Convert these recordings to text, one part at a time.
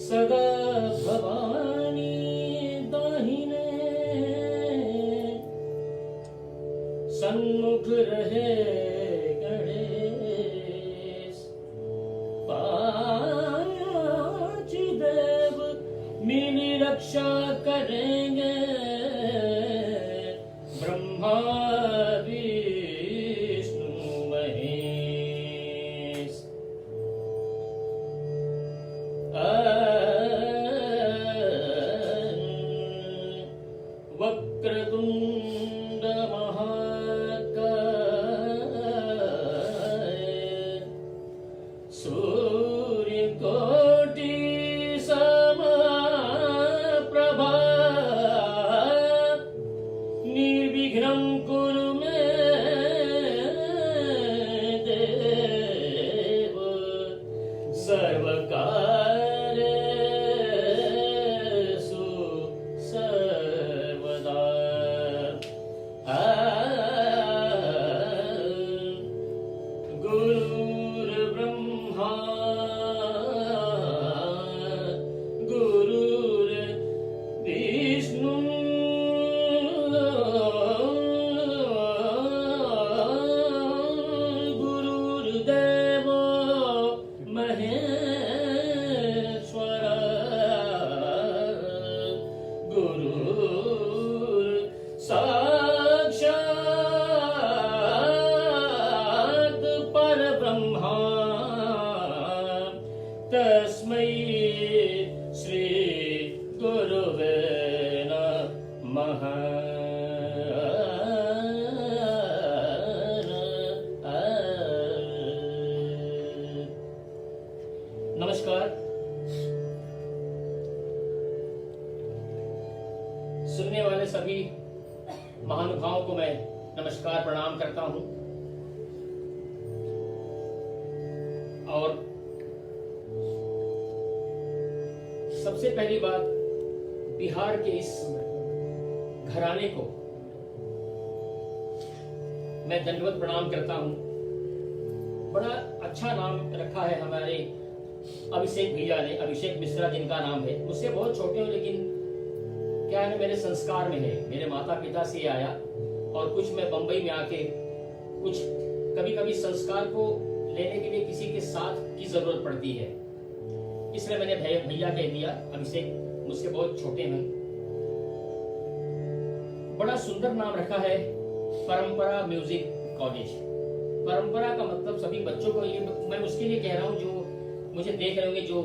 सदा भवानी दाहिने सन्मुख रहे गणेश, पांच देव मिली रक्षा करेंगे, ब्रह्मा विष्णु महेश। वक्रतुंड महाकाय, सूर्यकोटि समप्रभा, निर्विघ्नं कुरु मे देव, सर्वकार्येषु सर्वदा। गुरुर्ब्रह्मा गुरुर्विष्णु गुरुर्देवो महेश्वर, गुरुर् साक्षात् परब्रह्मा, तस्मै श्री गुरुवे नमः। नमस्कार। सुनने वाले सभी महानुभावों को मैं नमस्कार प्रणाम करता हूं। और सबसे पहली बात, बिहार के इस घराने को मैं दंडवत प्रणाम करता हूं। बड़ा अच्छा नाम रखा है हमारे अभिषेक भैया ने, अभिषेक मिश्रा जिनका नाम है। मुझसे बहुत छोटे हो, लेकिन क्या है, मेरे संस्कार में है, मेरे माता पिता से आया। और कुछ मैं बंबई में आके कुछ कभी कभी संस्कार को लेने के लिए किसी के साथ की जरूरत पड़ती है, इसलिए मैंने भैया कह दिया। अभिषेक मुझसे बहुत छोटे हैं। बड़ा सुंदर नाम रखा है, परंपरा म्यूजिक कॉलेज। परंपरा का मतलब सभी बच्चों को, ये मैं उसके लिए कह रहा हूँ जो मुझे देख रहे होंगे, जो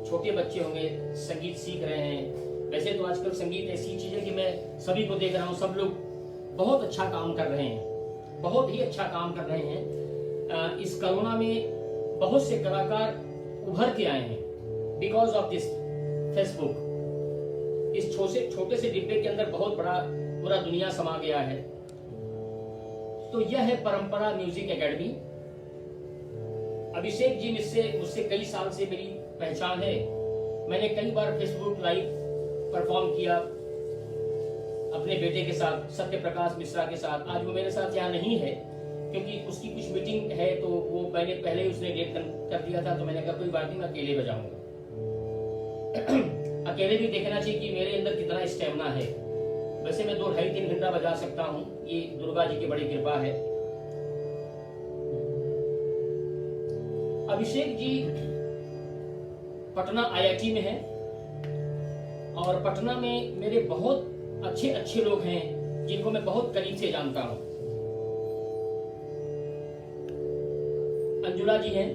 छोटे बच्चे होंगे, संगीत सीख रहे हैं। वैसे तो आजकल संगीत ऐसी चीज है कि मैं सभी को देख रहा हूँ, सब लोग बहुत अच्छा काम कर रहे हैं, बहुत ही अच्छा काम कर रहे हैं। इस कोरोना में बहुत से कलाकार उभर के आए हैं बिकॉज ऑफ दिस फेसबुक। इस छोटे से डिब्बे के अंदर बहुत बड़ा पूरा दुनिया समा गया है। तो यह है परंपरा म्यूजिक एकेडमी। अभिषेक जी मुझसे कई साल से मेरी पहचान है। मैंने कई बार फेसबुक लाइव परफॉर्म किया अपने बेटे के साथ, सत्य प्रकाश मिश्रा के साथ। आज वो मेरे साथ यहाँ नहीं है क्योंकि उसकी कुछ मीटिंग है, तो वो मैंने पहले ही उसने डेट कर दिया था। तो मैंने कहा कोई बात नहीं, मैं अकेले बजाऊंगा। अकेले भी देखना चाहिए कि मेरे अंदर कितना स्टेमिना है। वैसे मैं 2-2.5-3 घंटा बजा सकता हूँ, ये दुर्गा जी की बड़ी कृपा है। अभिषेक जी पटना IIT में है और पटना में मेरे बहुत अच्छे लोग हैं जिनको मैं बहुत करीब से जानता हूं। अंजुला जी हैं,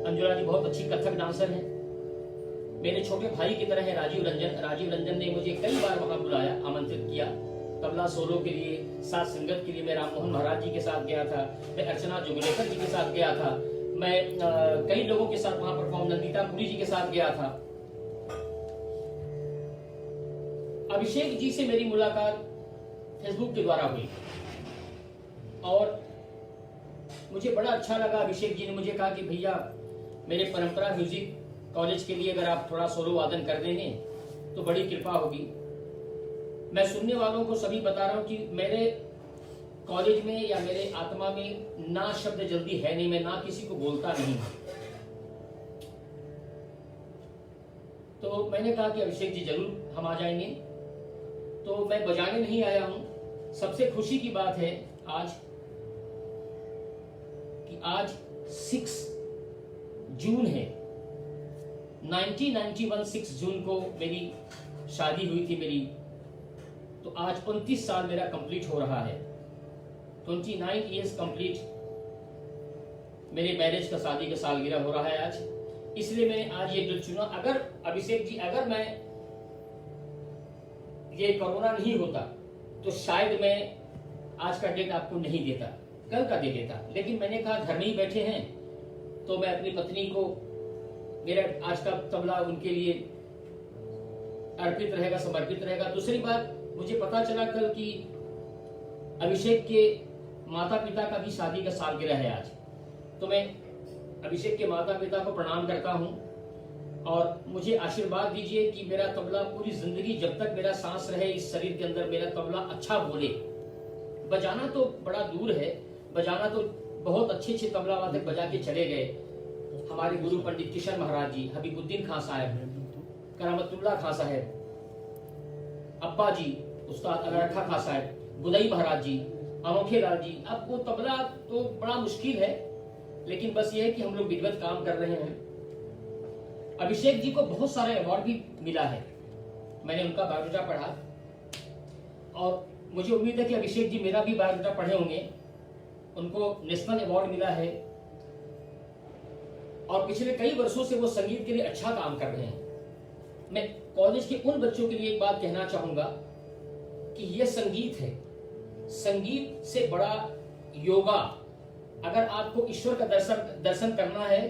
अंजुला जी बहुत अच्छी कथक डांसर हैं। मेरे छोटे भाई की तरह है राजीव रंजन ने मुझे कई बार वहां बुलाया, आमंत्रित किया तबला सोलो के लिए, साथ संगत के लिए। मैं राम मोहन महाराज जी के साथ गया था, मैं अर्चना जुगलेकर जी के साथ गया था, मैं कई लोगों के साथ वहां परफॉर्म, नंदिता पुरी जी के साथ गया था। अभिषेक जी से मेरी मुलाकात फेसबुक के द्वारा हुई और मुझे बड़ा अच्छा लगा। अभिषेक जी ने मुझे कहा कि भैया मेरे परंपरा म्यूजिक कॉलेज के लिए अगर आप थोड़ा सोलो वादन कर देंगे तो बड़ी कृपा होगी। मैं सुनने वालों को सभी बता रहा हूं कि मेरे कॉलेज में या मेरे आत्मा में ना शब्द जल्दी है नहीं, मैं ना किसी को बोलता नहीं। तो मैंने कहा कि अभिषेक जी जरूर हम आ जाएंगे। तो मैं बजाने नहीं आया हूं। सबसे खुशी की बात है आज कि आज 6 जून है। 1991 6 जून को मेरी शादी हुई थी मेरी। तो आज 29 साल मेरा कंप्लीट हो रहा है। 29 इयर्स कंप्लीट मेरे मैरिज का, शादी का सालगिरह हो रहा है आज। इसलिए मैंने आज ये डेट चुना। अगर अभिषेक जी, अगर मैं ये कोरोना नहीं होता तो शायद मैं आज का डेट आपको नहीं देता, कल का दे देता। लेकिन मैंने कहा घर में ही बैठे हैं तो मैं अपनी पत्नी को, मेरा आज का तबला उनके लिए अर्पित रहेगा, समर्पित रहेगा। दूसरी बात, मुझे पता चला कल कि अभिषेक के माता पिता का भी शादी का सालगिरह है आज। तो मैं अभिषेक के माता पिता को प्रणाम करता हूं और मुझे आशीर्वाद दीजिए कि मेरा तबला पूरी जिंदगी, जब तक मेरा सांस रहे इस शरीर के अंदर, मेरा तबला अच्छा बोले। बजाना तो बड़ा दूर है, बजाना तो बहुत अच्छे अच्छे तबला वादक बजा के चले गए। हमारे गुरु पंडित किशन महाराज जी, हबीबुद्दीन खां साहब, करामतुल्लाह खां साहब, अब्बा जी उस्ताद अगरखा खां साहब, बुदई महाराज जी, अनोखे लाल जी। अब वो तबला तो बड़ा मुश्किल है, लेकिन बस ये है कि हम लोग विधिवत काम कर रहे हैं। अभिषेक जी को बहुत सारे अवार्ड भी मिला है। मैंने उनका बायोडाटा पढ़ा और मुझे उम्मीद है कि अभिषेक जी मेरा भी बायोडाटा पढ़े होंगे। उनको नेशनल अवार्ड मिला है और पिछले कई वर्षों से वो संगीत के लिए अच्छा काम कर रहे हैं। मैं कॉलेज के उन बच्चों के लिए एक बात कहना चाहूंगा कि ये संगीत है, संगीत से बड़ा योगा। अगर आपको ईश्वर का दर्शन करना है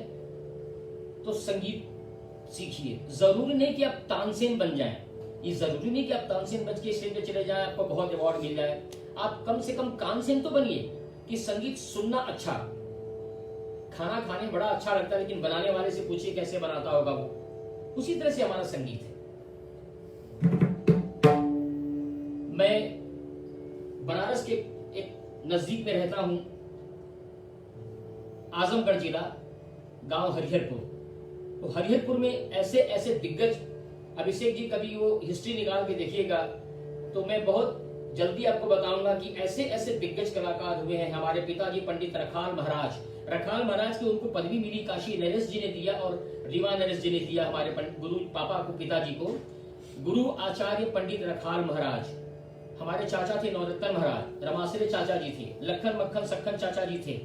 तो संगीत सीखिए। जरूरी नहीं कि आप तानसेन बन जाएं, ये जरूरी नहीं कि आप तानसेन बन के स्टेज पे चले जाएं, आपको बहुत अवार्ड मिल जाए। आप कम से कम कानसेन तो बनिए कि संगीत सुनना अच्छा। खाना खाने बड़ा अच्छा लगता है, लेकिन बनाने वाले से पूछिए कैसे बनाता होगा वो। उसी तरह से हमारा संगीत है। मैं बनारस के एक नजदीक में रहता हूं, आजमगढ़ जिला, गांव हरिहरपुर। तो हरिहरपुर में ऐसे ऐसे दिग्गज, अभिषेक जी कभी वो हिस्ट्री निकाल के देखिएगा तो मैं बहुत जल्दी आपको बताऊंगा कि ऐसे ऐसे दिग्गज कलाकार हुए हैं। हमारे पिताजी पंडित रखाल महाराज की उनको पदवी मिली, काशी नरेश जी ने दिया और रीवा नरेश जी ने दिया। हमारे गुरु पापा को, पिताजी को गुरु आचार्य पंडित रखाल महाराज। हमारे चाचा थे नवरत्न महाराज, रमाश्रे चाचा जी थे, लखन मक्खन सखन चाचा जी थे।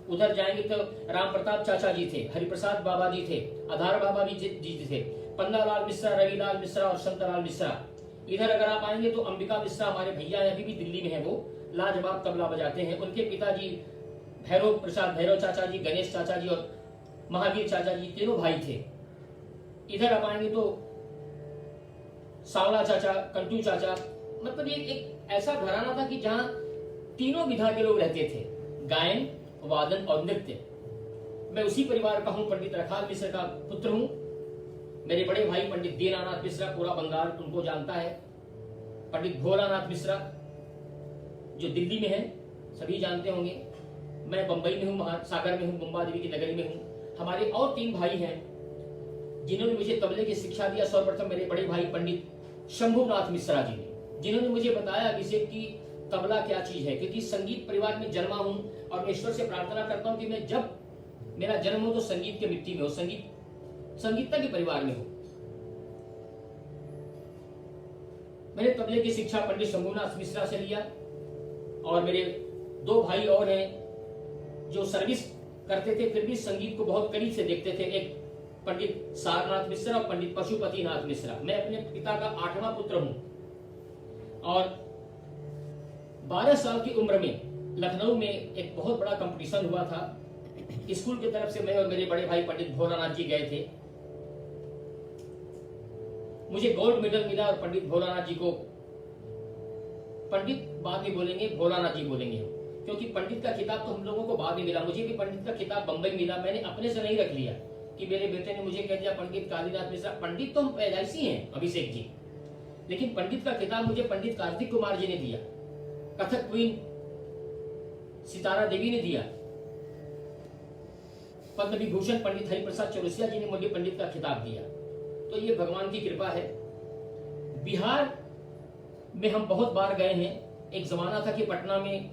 उधर जाएंगे तो राम प्रताप चाचा जी थे, हरिप्रसाद बाबा जी थे, आधार बाबा जी थे, पन्नालाल मिश्रा, रविलाल मिश्रा और संतलाल मिश्रा। इधर अगर आप आएंगे तो अंबिका मिश्रा हमारे भैया हैं, अभी भी दिल्ली में है, वो लाजवाब तबला बजाते हैं। उनके पिताजी भैरव चाचा जी, गणेश चाचा जी और महावीर चाचा जी, तीनों भाई थे। इधर आप आएंगे तो सावला चाचा, कंटू चाचा, मतलब ये एक ऐसा घराना था कि जहां तीनों विधा के लोग रहते थे, गायन, वादन और नृत्य। मैं उसी परिवार का हूं, पंडित रखाल मिश्र का पुत्र हूं। मेरे बड़े भाई पंडित दीनानाथ मिश्रा, पूरा बंगाल उनको जानता है। पंडित भोलानाथ मिश्रा जो दिल्ली में है, सभी जानते होंगे। मैं बंबई में हूँ, सागर में हूँ, मुंबा देवी की नगरी में हूँ। हमारे और 3 भाई हैं जिन्होंने मुझे तबले की शिक्षा दिया। सर्वप्रथम मेरे बड़े भाई पंडित शंभुनाथ मिश्रा जी ने, जिन्होंने मुझे बताया अभिषेक की तबला क्या चीज है। क्योंकि संगीत परिवार में जन्मा हूं और मैं ईश्वर से प्रार्थना करता हूं कि मैं जब मेरा जन्म हो तो संगीत के मिट्टी में हो, संगीतज्ञ के परिवार में हो। मैंने तबले की शिक्षा पंडित शंभुनाथ मिश्रा से लिया और मेरे 2 भाई और हैं जो सर्विस करते थे, फिर भी संगीत को बहुत करीब से देखते थे। एक पंडित सारनाथ मिश्रा और पंडित पशुपतिनाथ मिश्रा। मैं अपने पिता का 8वां पुत्र हूं और 12 साल की उम्र में लखनऊ में एक बहुत बड़ा कंपटीशन हुआ था। स्कूल की तरफ से मैं और मेरे बड़े भाई पंडित भोलानाथ जी गए थे। मुझे गोल्ड मेडल मिला और पंडित भोलानाथ जी को, पंडित बाद में बोलेंगे, भोलानाथ जी बोलेंगे, क्योंकि पंडित का खिताब तो हम लोगों को बाद में मिला। मुझे भी पंडित का खिताब बंबई मिला, मैंने अपने से नहीं रख लिया कि मेरे बेटे ने मुझे कह दिया पंडित कालीनाथ मिश्रा। पंडित तो हम पैदाइशी हैं अभिषेक जी, लेकिन पंडित का खिताब मुझे पंडित कार्तिक कुमार जी ने दिया, कथक क्वीन सितारा देवी ने दिया, पद्म विभूषण पंडित हरिप्रसाद चौरसिया जी ने मुझे पंडित का खिताब दिया। तो ये भगवान की कृपा है। बिहार में हम बहुत बार गए हैं। एक जमाना था कि पटना में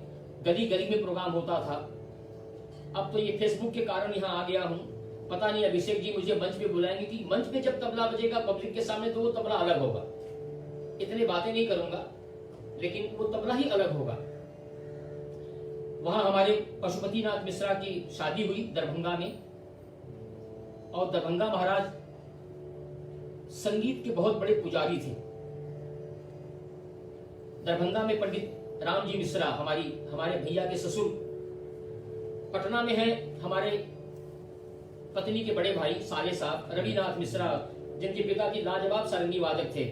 गली गली में प्रोग्राम होता था। अब तो ये फेसबुक के कारण यहाँ आ गया हूँ। पता नहीं अभिषेक जी मुझे मंच पे बुलाएंगे कि मंच पे जब तबला बजेगा पब्लिक के सामने तो वो तबला अलग होगा। इतनी बातें नहीं करूंगा, लेकिन वो तबला ही अलग होगा। वहां हमारे पशुपतिनाथ मिश्रा की शादी हुई दरभंगा में, और दरभंगा महाराज संगीत के बहुत बड़े पुजारी थे। दरभंगा में पंडित रामजी मिश्रा हमारे भैया के ससुर, पटना में है हमारे पत्नी के बड़े भाई साले साहब रविनाथ मिश्रा, जिनके पिता की लाजवाब सारंगी वादक थे,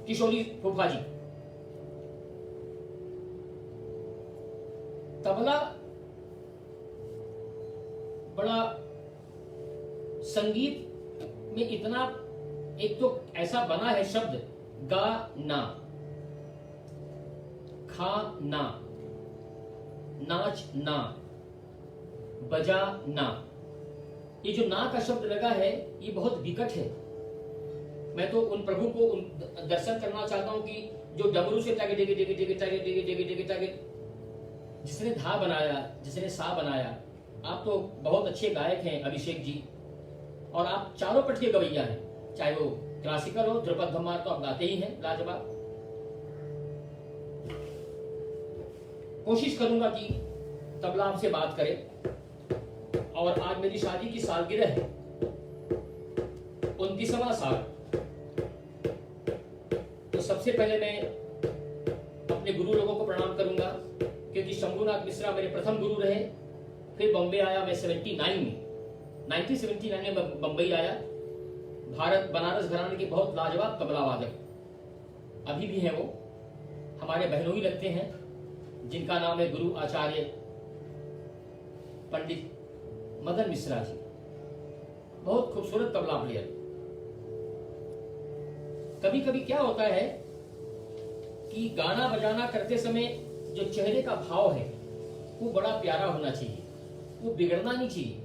किशोरी फूफा जी। तबला बड़ा संगीत में इतना, एक तो ऐसा बना है शब्द गा ना, खा ना, नाच ना, बजा ना। ये जो ना का शब्द लगा है ये बहुत विकट है। मैं तो उन प्रभु को दर्शन करना चाहता हूं कि जो डमरू से टागे टेगे टेगे टेगे टागे टेगे टेगे टेगे टागे, जिसने धा बनाया, जिसने सा बनाया। आप तो बहुत अच्छे गायक हैं अभिषेक जी, और आप चारों पट के गवैया हैं, चाहे वो क्लासिकल हो, ध्रुपद धमार तो आप गाते ही हैं लाजवाब। कोशिश करूंगा कि तबला आपसे बात करे। और आज मेरी शादी की सालगिरह है, 29वां साल। तो सबसे पहले मैं अपने गुरु लोगों को प्रणाम करूंगा, क्योंकि शंभुनाथ मिश्रा मेरे प्रथम गुरु रहे। फिर बॉम्बे आया मैं 1979 में बंबई आया। भारत बनारस घराने के बहुत लाजवाब तबला वादक अभी भी हैं, वो हमारे बहनोई लगते हैं, जिनका नाम है गुरु आचार्य पंडित मदन मिश्रा जी। बहुत खूबसूरत तबला प्लेयर। कभी कभी क्या होता है कि गाना बजाना करते समय जो चेहरे का भाव है वो बड़ा प्यारा होना चाहिए, वो बिगड़ना नहीं चाहिए।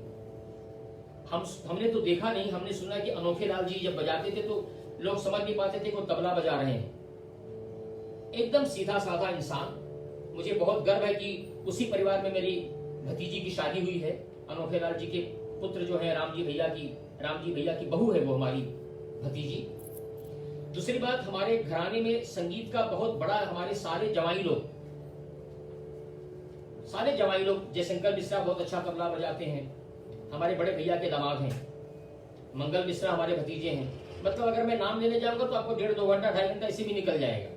हमने तो देखा नहीं, हमने सुना कि अनोखे लाल जी जब बजाते थे तो लोग समझ नहीं पाते थे कि वो तबला बजा रहे हैं। एकदम सीधा साधा इंसान। मुझे बहुत गर्व है कि उसी परिवार में मेरी भतीजी की शादी हुई है। अनोखे लाल जी के पुत्र जो है रामजी भैया की बहू है वो हमारी भतीजी। दूसरी बात, हमारे घराने में संगीत का बहुत बड़ा, हमारे सारे जवाई लोग जयशंकर मिश्रा बहुत अच्छा तबला बजाते हैं, हमारे बड़े भैया के दामाद हैं। मंगल मिश्रा हमारे भतीजे हैं। मतलब अगर मैं नाम लेने जाऊंगा तो आपको 1.5-2 घंटा 2.5 घंटा इसी में निकल जाएगा।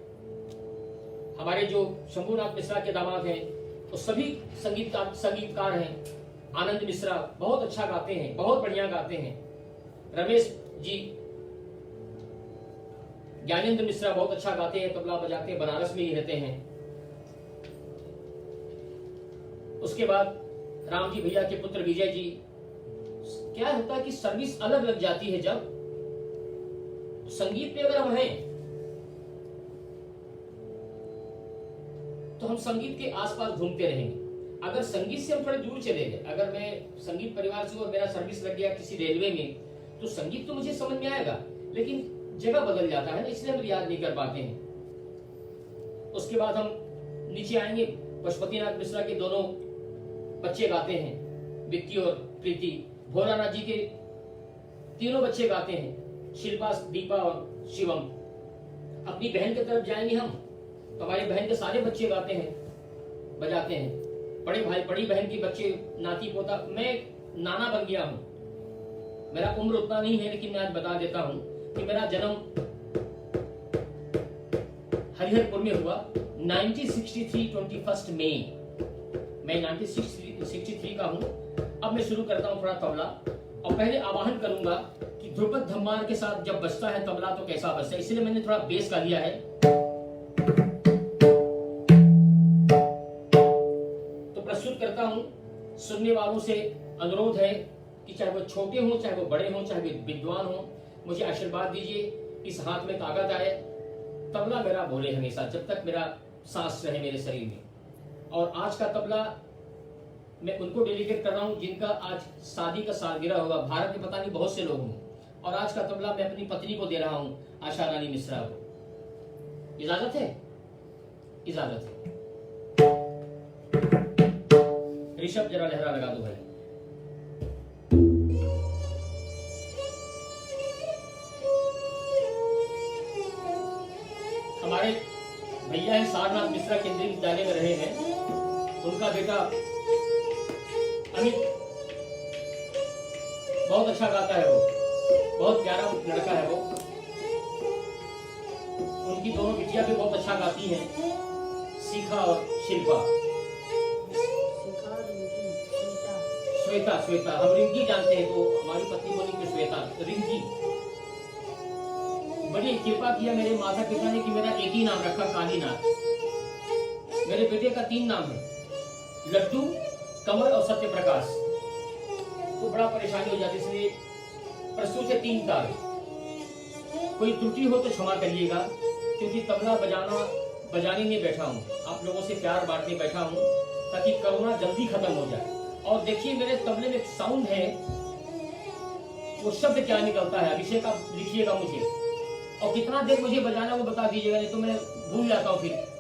हमारे जो शंभुनाथ मिश्रा के दामाद हैं वो सभी संगीतकार हैं। आनंद मिश्रा बहुत अच्छा गाते हैं, बहुत बढ़िया गाते हैं। रमेश जी, ज्ञानेंद्र मिश्रा बहुत अच्छा गाते हैं, तबला बजाते हैं, बनारस में ही रहते हैं। उसके बाद रामजी भैया के पुत्र विजय जी। क्या होता है कि सर्विस अलग लग जाती है। जब संगीत में अगर हम हैं तो हम संगीत के आसपास घूमते रहेंगे। अगर संगीत से हम थोड़े दूर चले गए, अगर मैं संगीत परिवार से और मेरा सर्विस लग गया किसी रेलवे में, तो संगीत तो मुझे समझ में आएगा, लेकिन जगह बदल जाता है ना, इसलिए हम याद नहीं कर पाते हैं। उसके बाद हम नीचे आएंगे। पशुपतिनाथ मिश्रा के दोनों बच्चे गाते हैं, विक्की और प्रीति। भोलानाथ जी के तीनों बच्चे गाते हैं, शिल्पा, दीपा और शिवम। अपनी बहन की तरफ जाएंगे हम तो हमारी बहन के सारे बच्चे गाते हैं, बजाते हैं। बड़ी बहन की बच्चे, नाती पोता। मैं नाना बन गया हूं। मेरा उम्र उतना नहीं है, लेकिन मैं आज बता देता हूं कि मेरा जन्म हरिहरपुर में हुआ 1963 21 मई। मैं 1963 का हूं। अब मैं शुरू करता हूं थोड़ा तबला। और पहले आवाहन करूंगा कि ध्रुपद धम्मार के साथ जब बजता है तबला तो कैसा बजता है, इसलिए मैंने थोड़ा बेस का लिया है। तो प्रस्तुत करता हूं। सुनने वालों से अनुरोध है कि चाहे वो छोटे हों, चाहे वो बड़े हों, चाहे वो विद्वान हों, मुझे आशीर्वाद दीजिए, इस हाथ में ताकत आए, तबला मेरा बोले हमेशा जब तक मेरा सांस रहे मेरे शरीर में। और आज का तबला मैं उनको डेडिकेट कर रहा हूं जिनका आज शादी का सालगिरह होगा। भारत में पता नहीं बहुत से लोग हों, और आज का तबला मैं अपनी पत्नी को दे रहा हूं, आशा रानी मिश्रा को। इजाजत है? इजाजत है। ऋषभ जरा लहरा लगा दो भाई। हमारे भैया है सारनाथ मिश्रा केंद्रीय विद्यालय में रहे हैं, उनका बेटा अमित बहुत अच्छा गाता है, वो बहुत प्यारा लड़का है वो। उनकी दोनों बिटिया भी बहुत अच्छा गाती हैं, शिखा और शिल्पा। श्वेता, श्वेता हम रिंकी जानते हैं, तो हमारी पत्नी बोली श्वेता, रिंकी। बड़ी कृपा किया मेरे माता पिता ने कि मेरा एक ही नाम रखा, कालीनाथ। मेरे बेटे का 3 नाम है, लड्डू, कमल और सत्य प्रकाश। तो बड़ा परेशानी हो जाती, इसलिए प्रस्तुत है 3 ताल। कोई त्रुटि हो तो क्षमा करिएगा, क्योंकि तबला बजाने नहीं बैठा हूँ, आप लोगों से प्यार बांटने बैठा हूँ ताकि कोरोना जल्दी खत्म हो जाए। और देखिए मेरे तबले में एक साउंड है, वो शब्द क्या निकलता है, अभिषेक आप लिखिएगा मुझे, और कितना देर मुझे बजाना वो बता दीजिएगा, नहीं तो मैं भूल जाता हूँ फिर।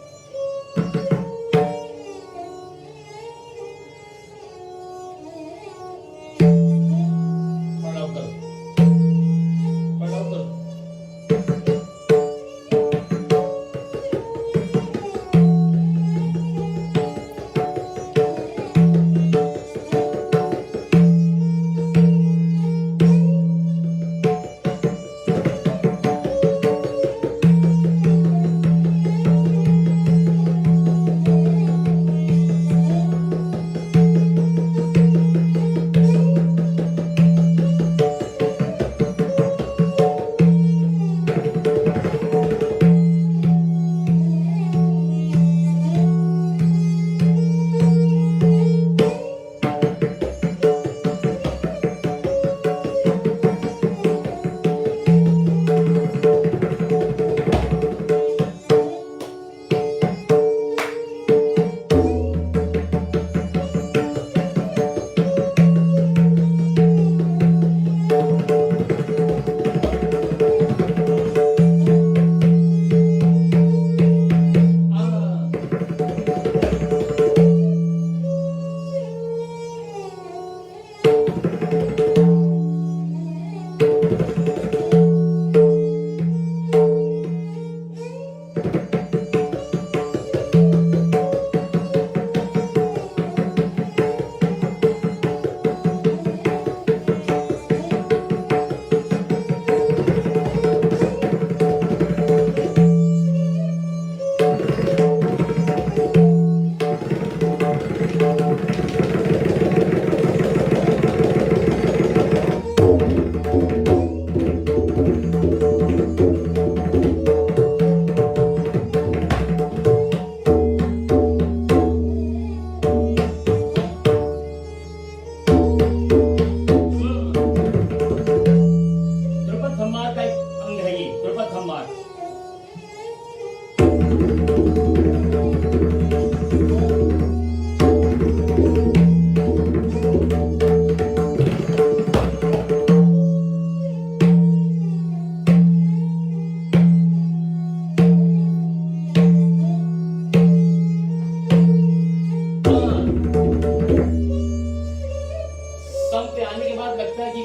लगता है कि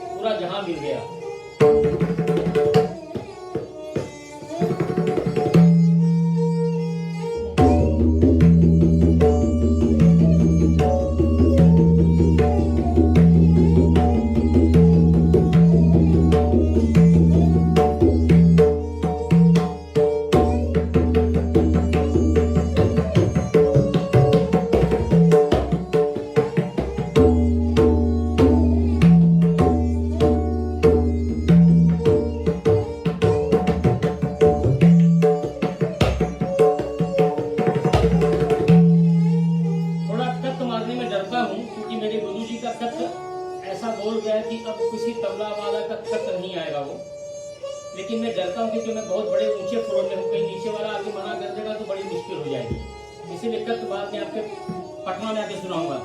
पूरा जहां मिल गया। चाहता हूँ, क्योंकि मैं बहुत बड़े ऊंचे फ्लोर में हूँ, कहीं नीचे वाला आके मना कर देगा तो बड़ी मुश्किल हो जाएगी। इसीलिए कल बाद में आपके पटना में आके सुनाऊंगा।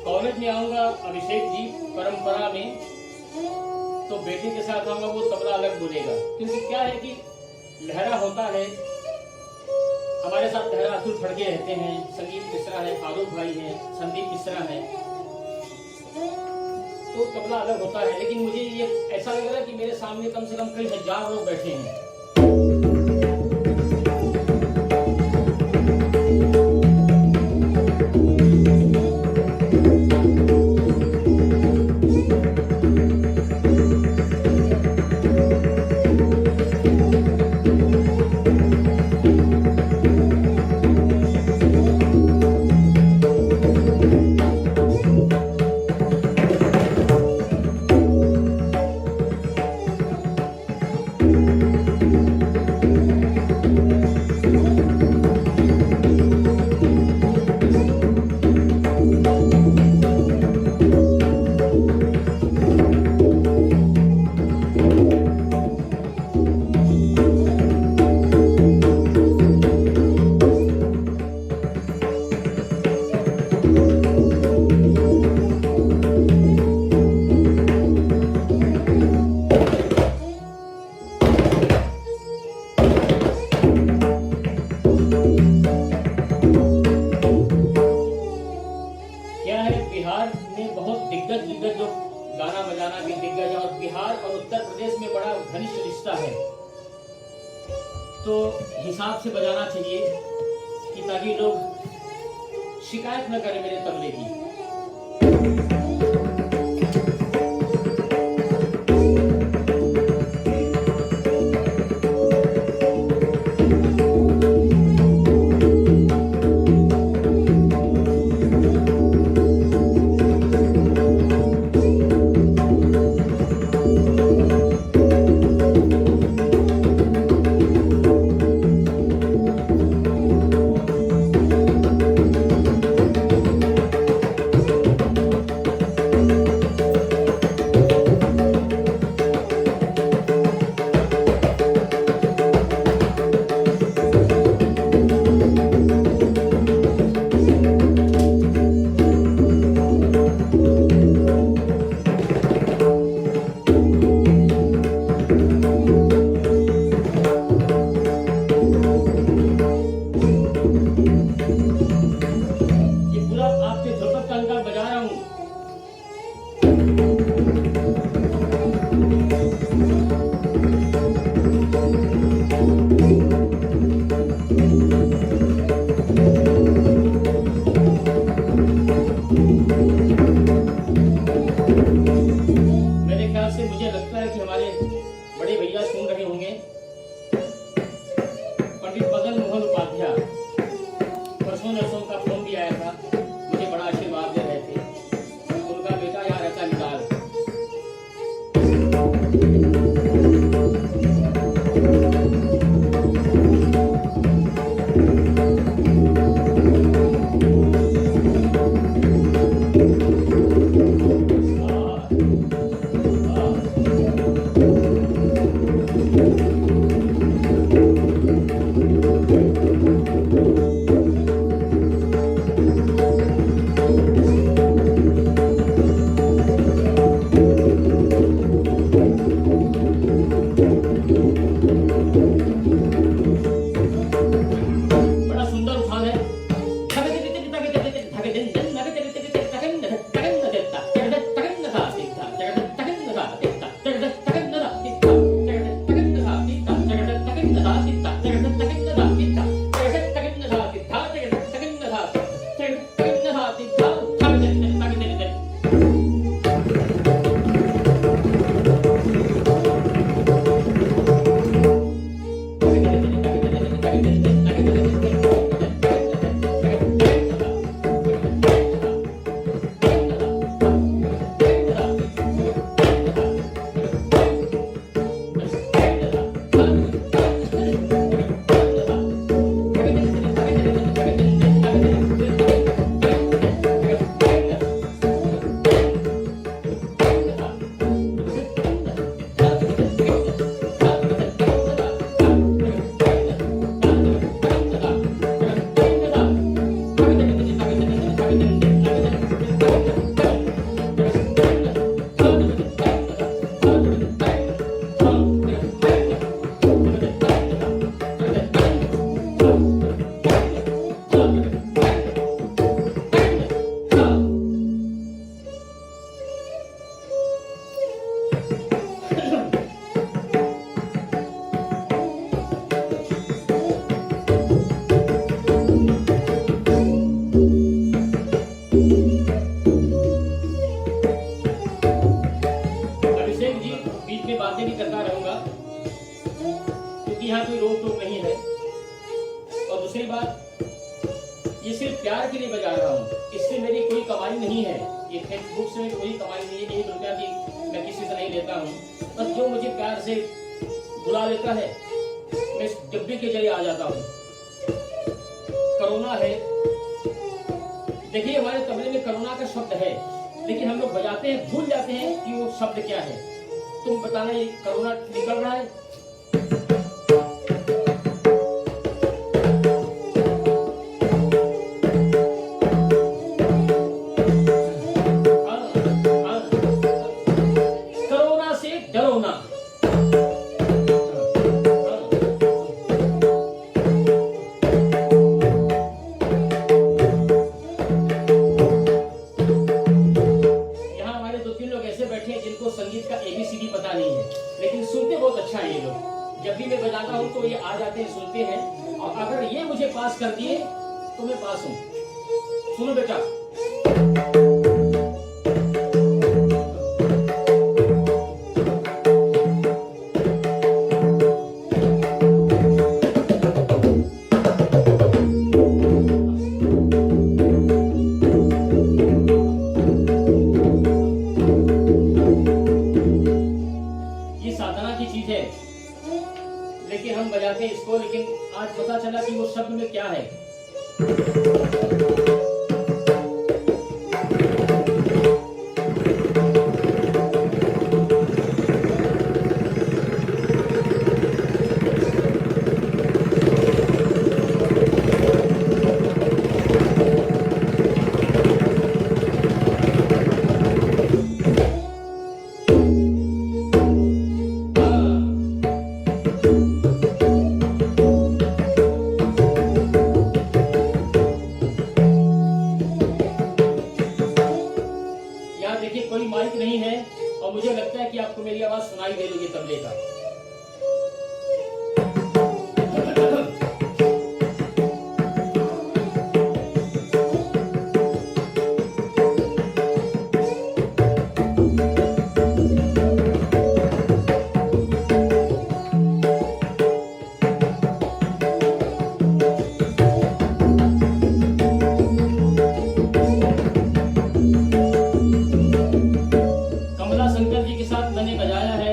कॉलेज में आऊंगा अभिषेक जी परंपरा में, तो बेटे के साथ आऊंगा, वो तबला अलग बोलेगा। क्योंकि क्या है कि लहरा होता है, हमारे साथ लहरा अतुल फड़के रहते हैं, संगीत मिश्रा है, फारूक भाई है, संदीप मिश्रा है, तो तबला अलग होता है। लेकिन मुझे ये ऐसा लग रहा है कि मेरे सामने कम से कम कई हजार लोग बैठे हैं। बिहार में बहुत दिग्गज जो गाना बजाना के दिग्गज है, और बिहार और उत्तर प्रदेश में बड़ा घनिष्ठ रिश्ता है, तो हिसाब से बजाना चाहिए कि ताकि लोग शिकायत न करें मेरे तबले की। बड़ा सुंदर उठान है। अभिषेक जी, बीच में बातें भी करता रहूंगा क्योंकि यहाँ कोई रोक टोक नहीं है। और दूसरी बात, ये सिर्फ प्यार के लिए बजा रहा हूँ, इससे मेरी कोई कमाई नहीं है। ये फेसबुक से कोई कमाई नहीं है, 1 रुपया भी मैं किसी से नहीं लेता हूँ। बस जो मुझे प्यार से बुला लेता है, मैं इस डब्बे के जरिए आ जाता हूँ। कोरोना है, देखिए हमारे तबले में कोरोना का शब्द है, लेकिन हम लोग बजाते हैं, भूल जाते हैं कि वो शब्द क्या है। तुम बताना, ये कोरोना निकल रहा है? कोरोना से डरो ना। जिनको संगीत का ABCD पता नहीं है, लेकिन सुनते बहुत अच्छा है ये लोग। जब भी मैं बजाता हूँ तो ये आ जाते हैं, सुनते हैं, और अगर ये मुझे पास कर दिए तो मैं पास हूँ। सुनो बेटा, लेकिन हम बजाते हैं इसको, लेकिन आज पता चला कि वो शब्द में क्या है। देखिए कोई माइक नहीं है, और मुझे लगता है कि आपको मेरी आवाज सुनाई दे रही है तबले का। शंकर जी के साथ मैंने बजाया है।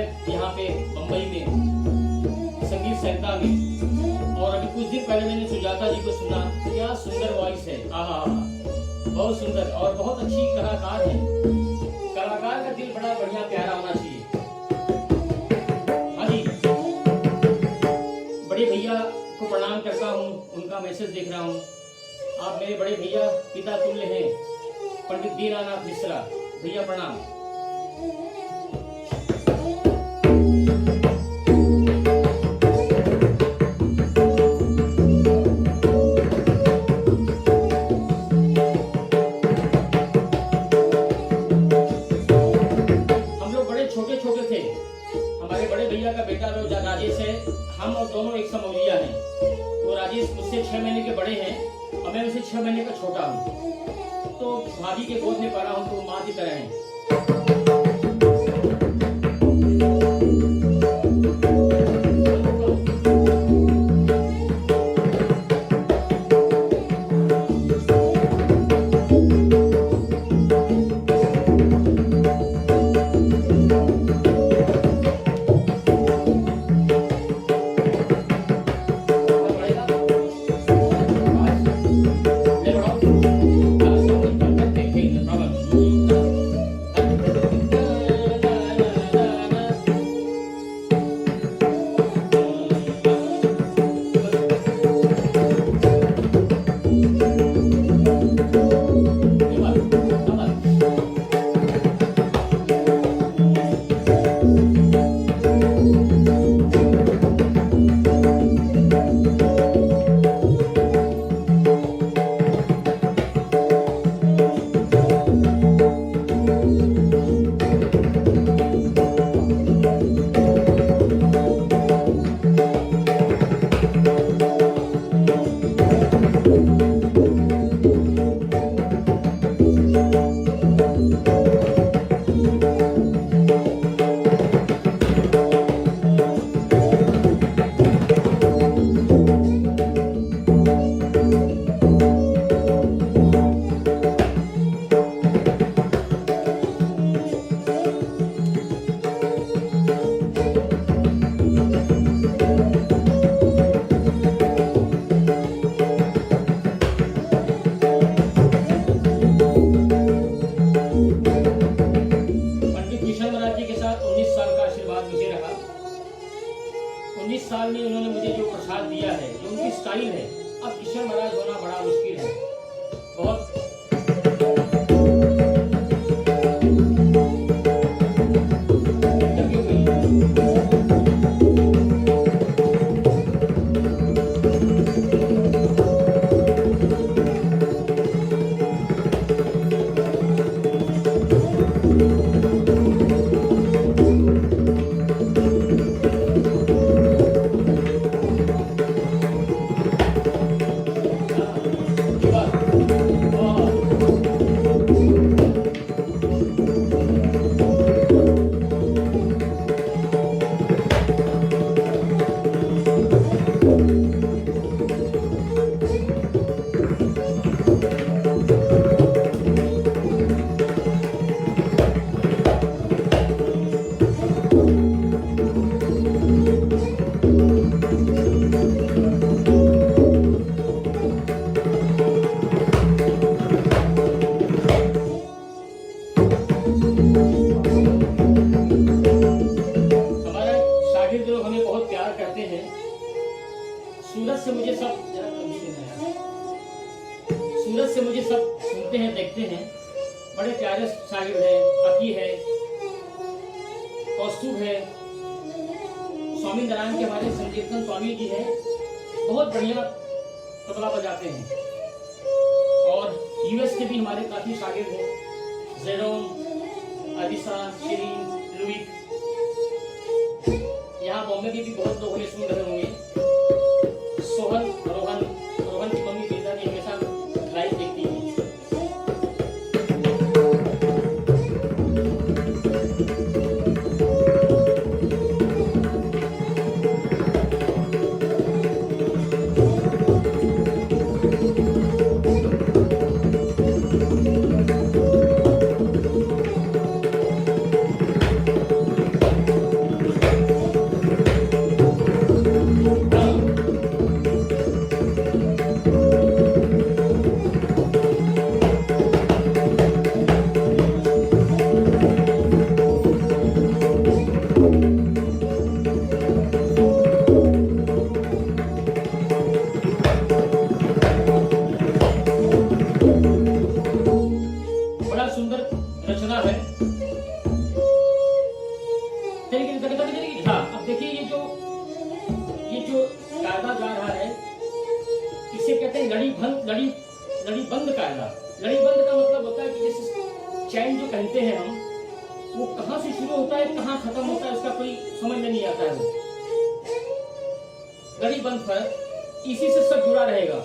पहले मैंने सुजाता जी को सुना, क्या सुंदर वॉइस है, आहा बहुत सुंदर और बहुत अच्छी कलाकार है। कलाकार का दिल बड़ा बढ़िया प्यारा होना चाहिए। हाँ जी, बड़े भैया को प्रणाम करता हूँ, उनका मैसेज देख रहा हूँ। आप मेरे बड़े भैया पिता तुल्य हैं, पंडित दीनानाथ मिश्रा भैया, प्रणाम। हम लोग बड़े छोटे छोटे थे, हमारे बड़े भैया का बेटा राजेश है, हम और दोनों एक समौलिया हैं। तो राजेश मुझसे 6 महीने के बड़े हैं और मैं उनसे 6 महीने का छोटा हूँ। तो भाभी के गोद में पड़ा हूँ तो माँ की तरह है। साल में उन्होंने मुझे जो प्रसाद दिया है, जो उनकी स्टाइल है, अब किशोर महाराज होना बड़ा मुश्किल है। बहुत सूरत से मुझे सब सुनते हैं, देखते हैं। बड़े प्यारे शागिर्द है, अकी है, कौस्तुभ है, स्वामी नारायण के हमारे संकीर्तन स्वामी जी है, बहुत बढ़िया तबला बजाते हैं। और यूएस के भी हमारे काफी शागिर्द हैं, जेरोम, अलिसा, शिरीन, लुइक। यहाँ बॉम्बे में भी बहुत लोग हमें सुन रहे होंगे। सोहन, रोहन की मम्मी बेटा जी हमेशा लाइव देखती है। लड़ी लड़ी बंद कायदा। लड़ी बंद का मतलब होता है कि जैसे चैन जो पहनते हैं हम, वो कहाँ से शुरू होता है कहाँ खत्म होता है उसका कोई समझ में नहीं आता है। वो लड़ी बंद पर इसी से सब जुड़ा रहेगा।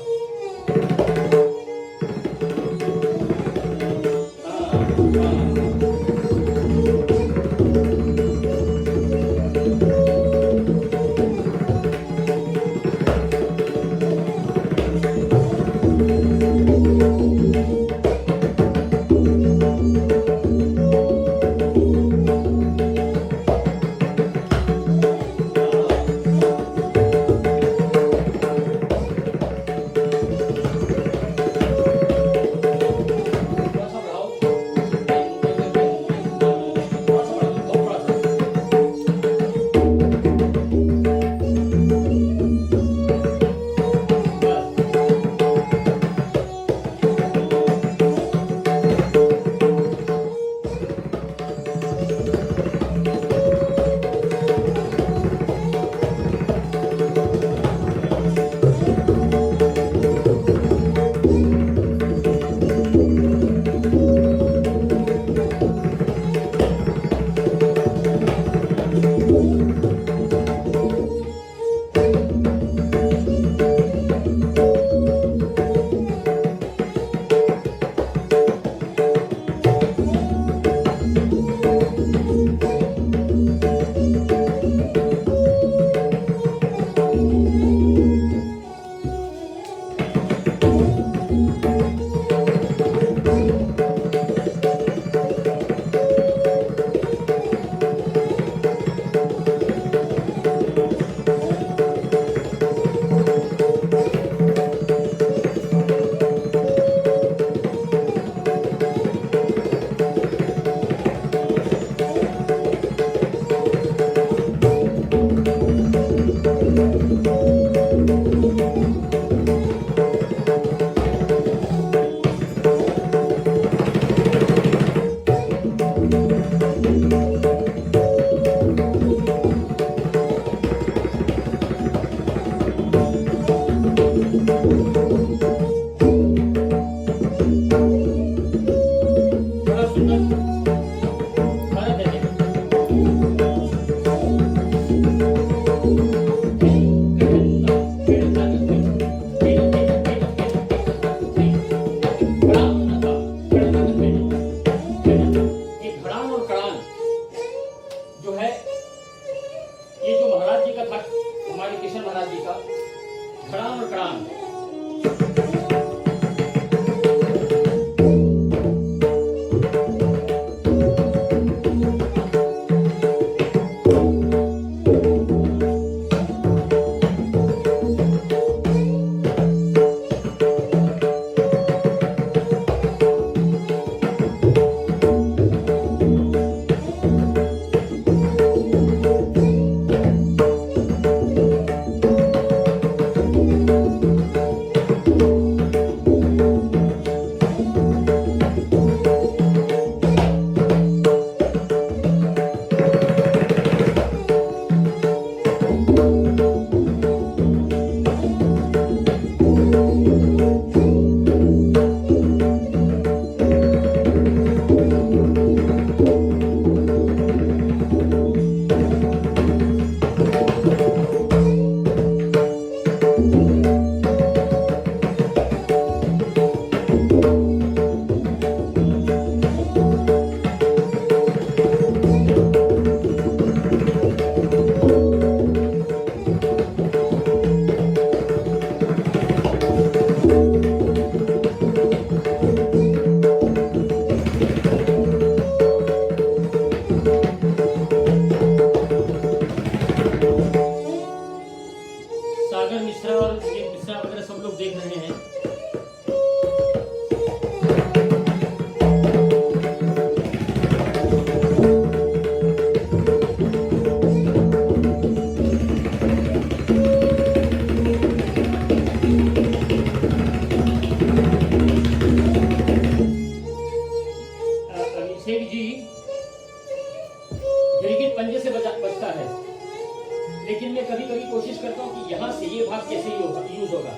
लेकिन मैं कभी कभी कोशिश करता हूँ कि यहाँ से ये भाग कैसे यूज होगा।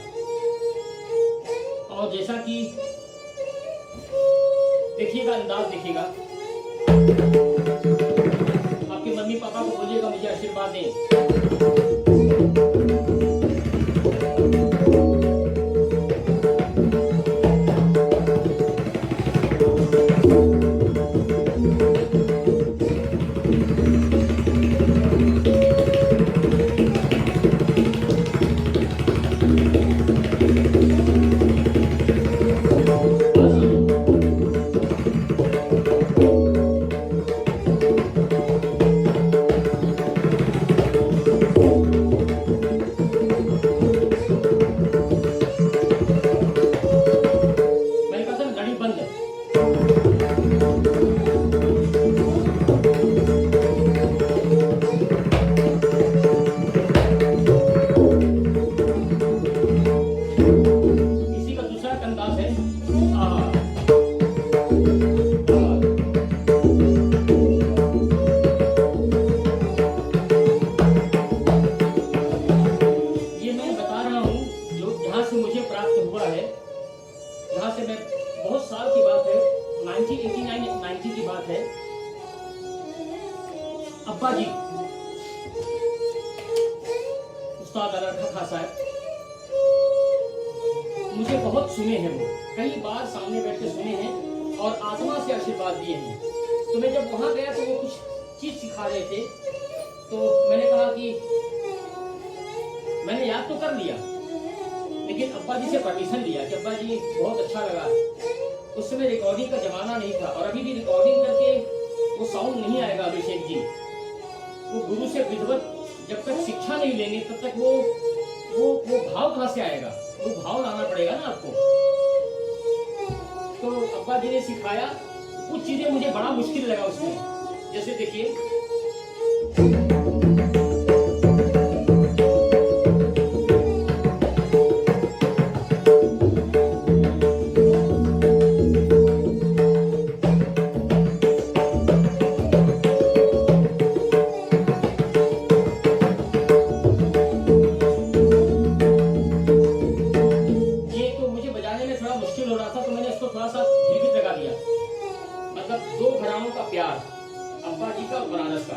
और जैसा कि देखिएगा, अंदाज देखिएगा, आपके मम्मी पापा को बोलिएगा मुझे आशीर्वाद दें। मैंने कहा था घड़ी बंद है। इसी का दूसरा एक अंदाज है। आहा, ये मैं बता रहा हूँ जो जहाँ से मुझे प्राप्त हुआ है, जहाँ से मैं, बहुत साल की बात है, 1989-90 की बात है। अब्बा जी उस्ताद अनरखा खां साहब, मुझे बहुत सुने हैं, वो कई बार सामने बैठ के सुने हैं और आत्मा से आशीर्वाद दिए हैं। तो मैं जब वहां गया तो वो कुछ चीज सिखा रहे थे, तो मैंने कहा कि मैंने याद तो कर लिया, लेकिन अब्बा जी से परमिशन लिया कि अब्बा जी बहुत अच्छा लगा। उस समय रिकॉर्डिंग का जमाना नहीं था और अभी भी रिकॉर्डिंग करके वो साउंड नहीं आएगा। अभिषेक जी, वो गुरु से विधिवत जब तक शिक्षा नहीं लेंगे तब तक वो भाव कहाँ से आएगा? वो भाव लाना पड़ेगा ना आपको। तो अब्बा जी ने सिखाया, कुछ चीजें मुझे बड़ा मुश्किल लगा उसमें। जैसे देखिए, ये तो मुझे बजाने में थोड़ा मुश्किल हो रहा था, तो मैंने इसको थोड़ा सा गिरगिट लगा दिया। मतलब दो घरानों का प्यार, अब्बा जी का और बनारस का।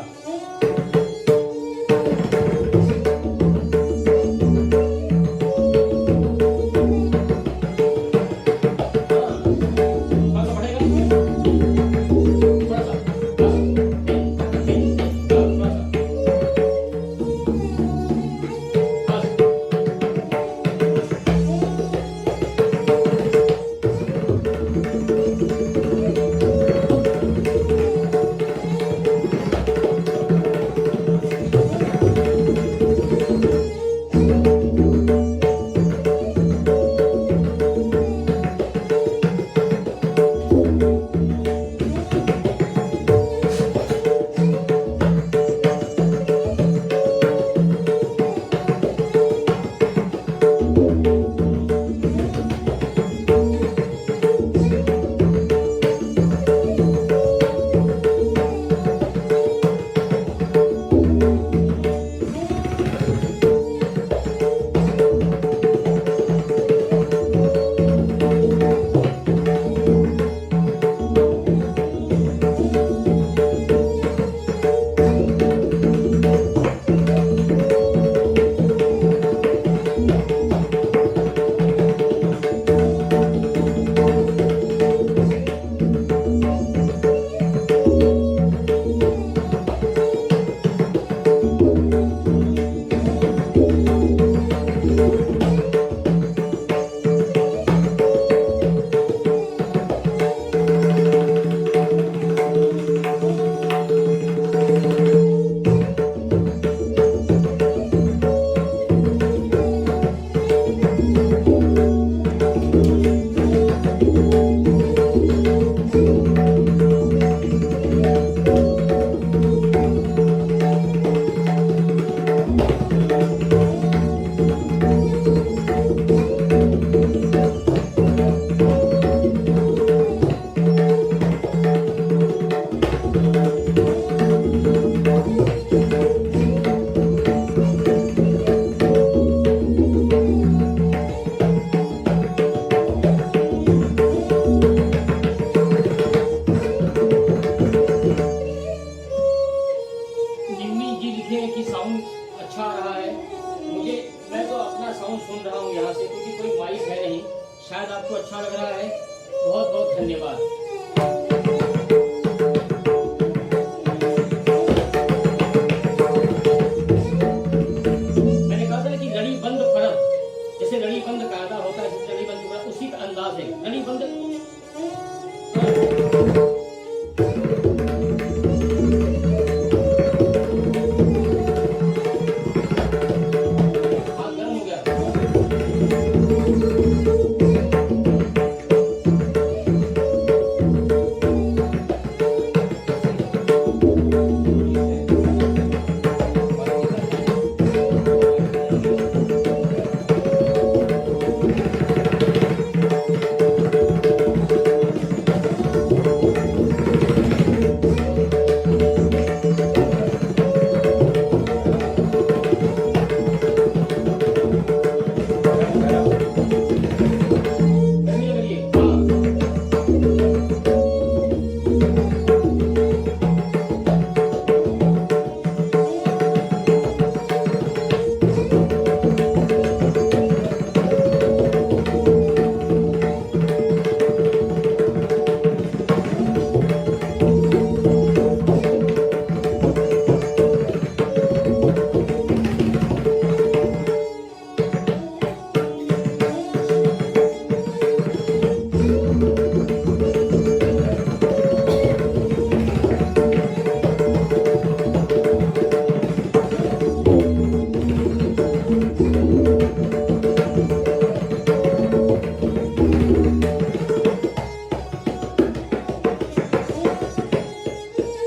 आपको अच्छा लग रहा है। बहुत बहुत धन्यवाद। मैंने कहा था ना कि लड़ी बंद फर्क, जैसे लड़ी बंद कायदा होता है, जैसे लड़ी बंद फर्क, उसी का अंदाज है। लड़ी बंद हाथ गर्म हो गया। गर्मी लग रही है। हाँ।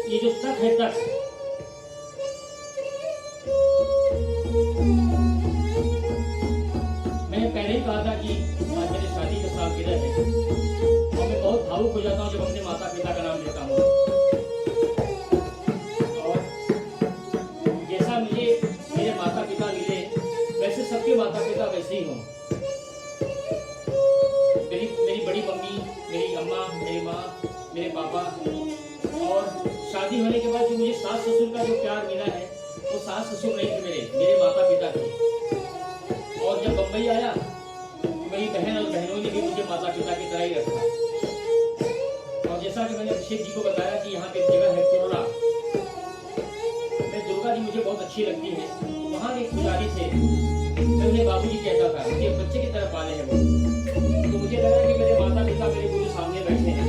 ये जो तक है, तक मैंने पहले ही कहा था कि आज मेरी शादी का सालगिरह है और मैं बहुत भावुक हो जाता हूँ जब अपने माता पिता का नाम लेता हूँ। और जैसा मुझे मेरे माता पिता मिले, वैसे सबके माता पिता वैसे ही हों। मेरी बड़ी मम्मी, मेरी अम्मा, मेरी माँ, मेरे पापा, और शादी होने के बाद जो मुझे सास ससुर का जो प्यार मिला है, वो सास ससुर नहीं थे, मेरे माता पिता थे। और जब बम्बई आया तो मेरी बहन और बहनों ने भी मुझे माता पिता की तरह ही रखा। और जैसा कि मैंने अभिषेक जी को बताया कि यहाँ पे एक जगह है कुर्रा, मैं दुर्गा जी मुझे बहुत अच्छी लगती है। वहाँ एक पुजारी थे, मैं उन्हें बाबूजी कहता था, मुझे बच्चे की तरह पाले हैं वो। तो मुझे लगा कि मेरे माता पिता मेरे गुरु सामने बैठे हैं।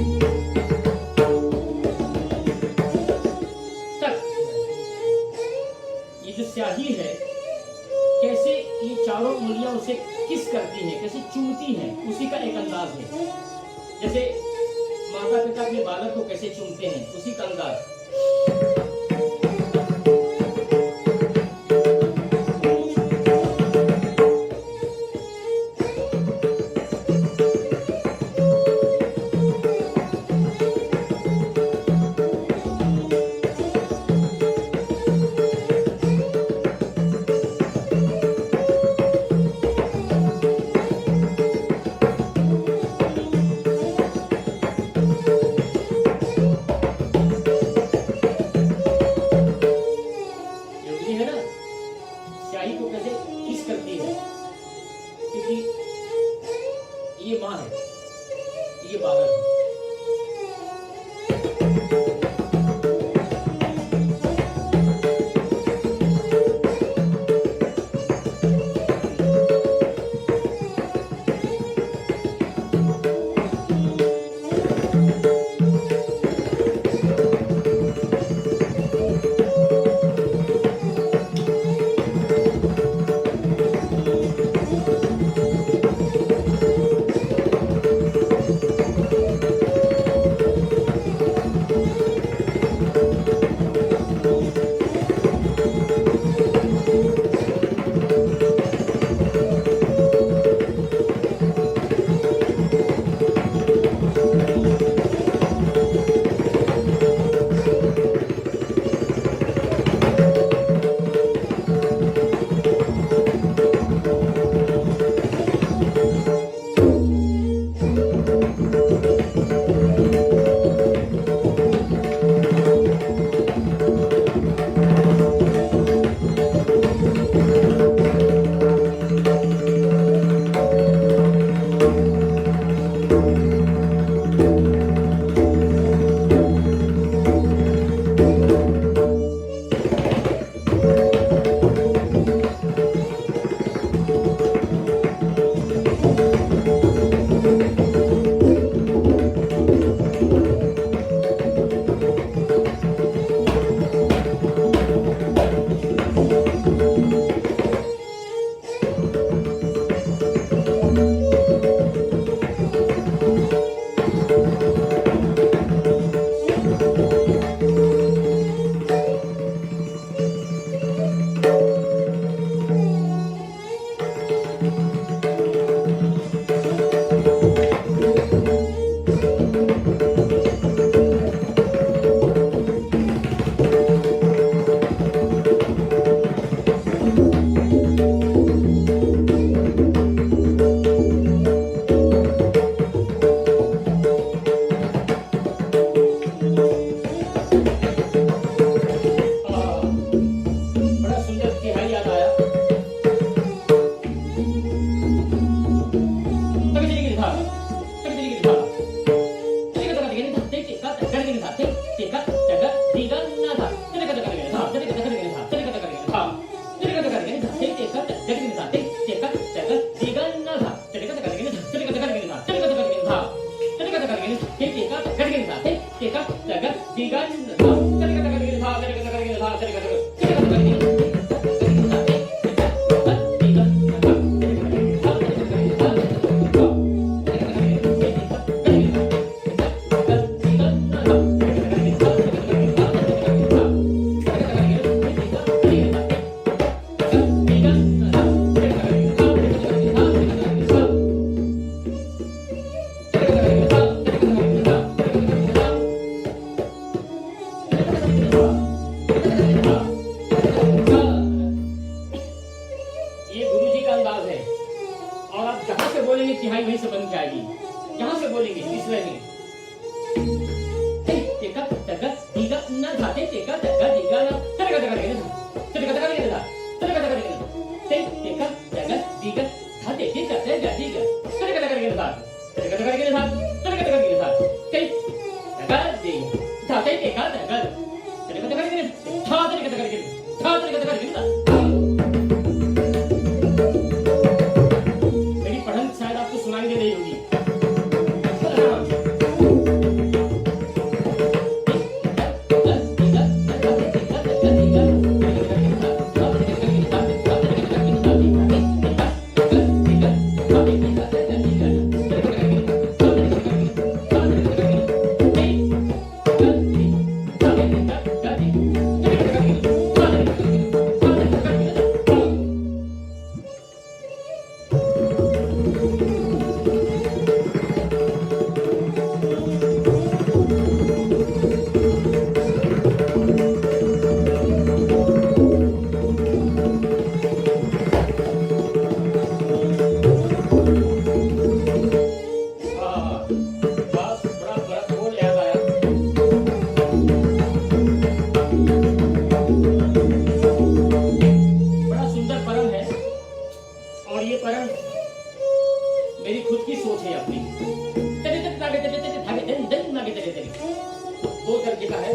ये जो स्याही है, कैसे ये चारों उंगलियां उसे किस करती हैं, कैसे चूमती हैं, उसी का एक अंदाज है। जैसे माता पिता अपने बालक को कैसे चूमते हैं, उसी का अंदाज। मेरी पढ़न शायद आपको सुनाई दे रही होगी। मेरी खुद की सोच है अपनी। दो दर्जे का है।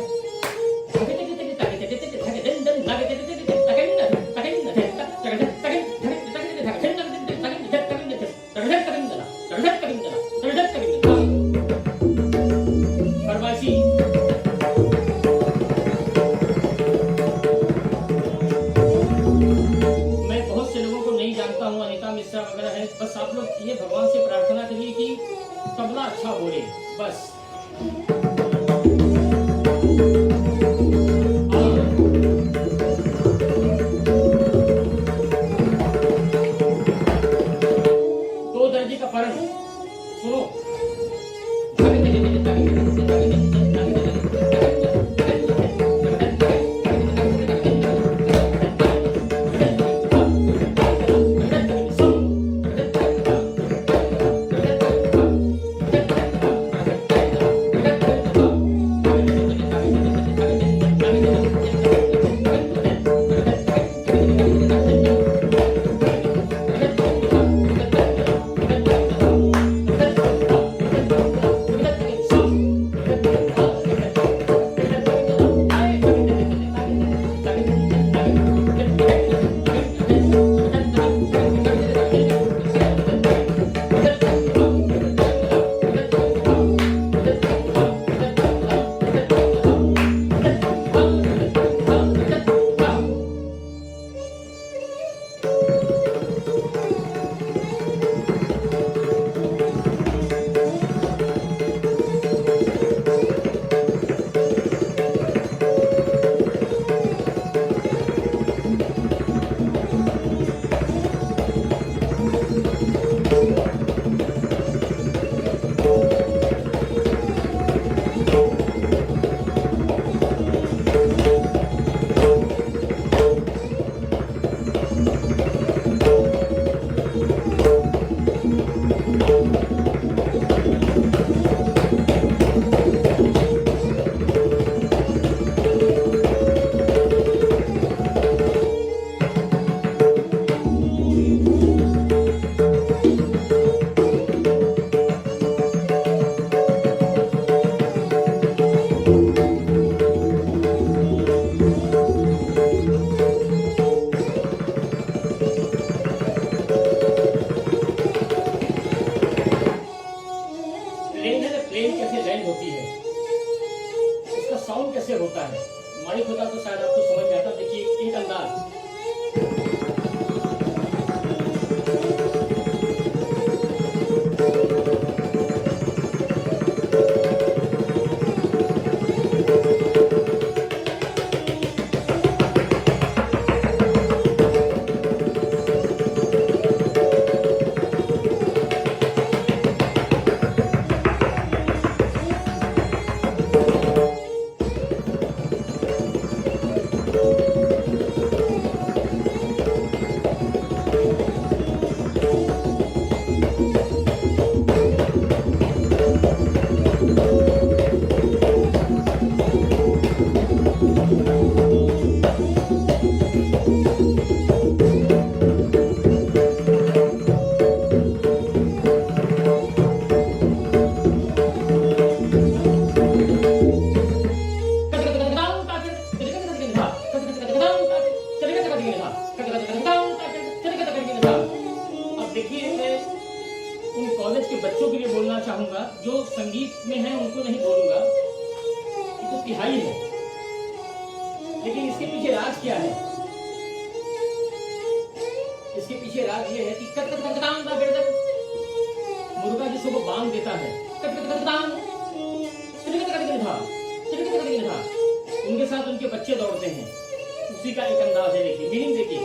फरमाइशी मैं बहुत से लोगों को नहीं जानता हूँ, अनिता मिश्रा वगैरह है, बस आप लोग ये भगवान से प्रार्थना करिए कि तबला अच्छा बोले बस। दो दर्जे का फर्क सुनो। प्लेन कैसे लैंड होती है, उसका साउंड कैसे होता है, माइक होता तो शायद आपको समझ में आता। देखिए एक अंदाज, बच्चों के लिए बोलना चाहूंगा, जो संगीत में है उनको नहीं बोलूंगा, ये तो तिहाई है, लेकिन इसके पीछे राज क्या है? इसके पीछे राज ये है कि कट कट कट दांग बेटा तक मुर्गा जिसको वो बांध देता है, कट कट कट दांग था, उनके साथ उनके बच्चे दौड़ते हैं, उसी का एक अंदाज है। देखिए मीनिंग देखिए,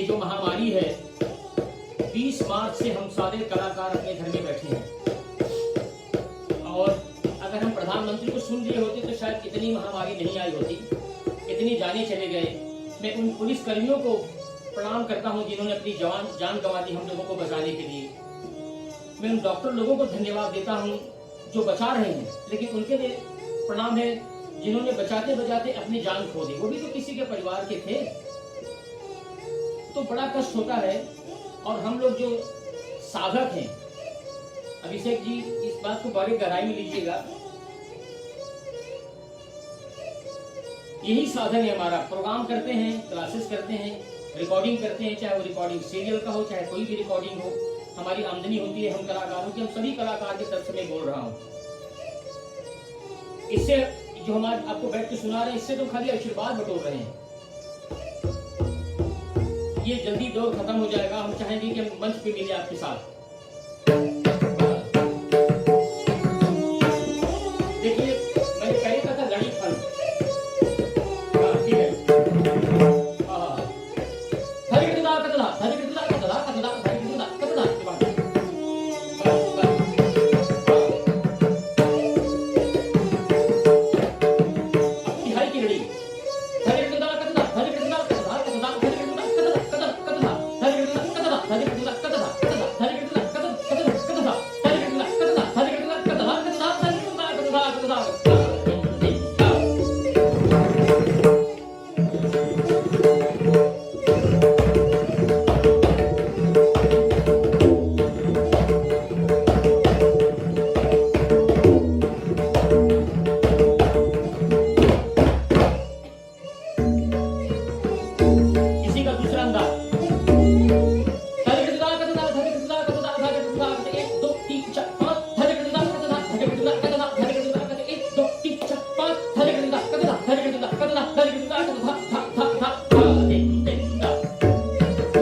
जो महामारी है, 20 मार्च से हम सारे कलाकार अपने घर में बैठे हैं, और अगर हम प्रधानमंत्री को सुन लिए होते तो शायद इतनी महामारी नहीं आई होती, इतनी जाने चले गए। मैं उन पुलिस कर्मियों को प्रणाम करता हूं जिन्होंने अपनी जान गंवा दी हम लोगों को बचाने के लिए। मैं उन डॉक्टर लोगों को धन्यवाद देता हूं जो बचा रहे हैं, लेकिन उनके लिए प्रणाम है जिन्होंने बचाते बचाते अपनी जान खो दी, वो भी तो किसी के परिवार के थे। तो बड़ा कष्ट होता है। और हम लोग जो साधक हैं, अभिषेक जी इस बात को बड़ी गहराई में लीजिएगा, यही साधन है हमारा। प्रोग्राम करते हैं, क्लासेस करते हैं, रिकॉर्डिंग करते हैं, चाहे वो रिकॉर्डिंग सीरियल का हो, चाहे कोई भी रिकॉर्डिंग हो, हमारी आमदनी होती है हम कलाकारों की। हम सभी कलाकार की तरफ से मैं बोल रहा हूँ। इससे जो हम आज आपको बैठ के सुना रहे हैं, इससे तो खाली आशीर्वाद बटोर रहे हैं। ये जल्दी दौर खत्म हो जाएगा। हम चाहेंगे कि हम मंच पे मिले आपके साथ। देखिए, मैंने पहले कहा था लड़ी फल, ठीक है। हरे कृष्णा कतला, हरे कृष्णा कतला, कतला, हरे कृष्णा कतला के बाद अब तिहाई की लड़ी। हरे कृष्णा कतला, हरे कृष्णा कतला, कतला, हरे कृष्णा कतला, कतला, कतला, हरे कृष्णा कतला, हरे कृष्णा कतला, कतला, हरे कृष्णा कतला, कतला, कतला, हरे कृष्णा कतला, हरे कृष्णा कतला, कतला, हरे कृष्णा कतला, कतला। इसी का दूसरा अंदाज। हरे कृष्णा कतला, हरे कृष्णा कतला, हरे कृष्णा कतला, 1 2 3 4 5, हरे कृष्णा कतला, हरे कृष्णा कतला, हरे कृष्णा कतला, 1 2 3 4 5, हरे कृष्णा कतला, हरे कृष्णा कतला, हरे कृष्णा कतला, धा धा धा धा दिन दिन धा। हरे कृष्णा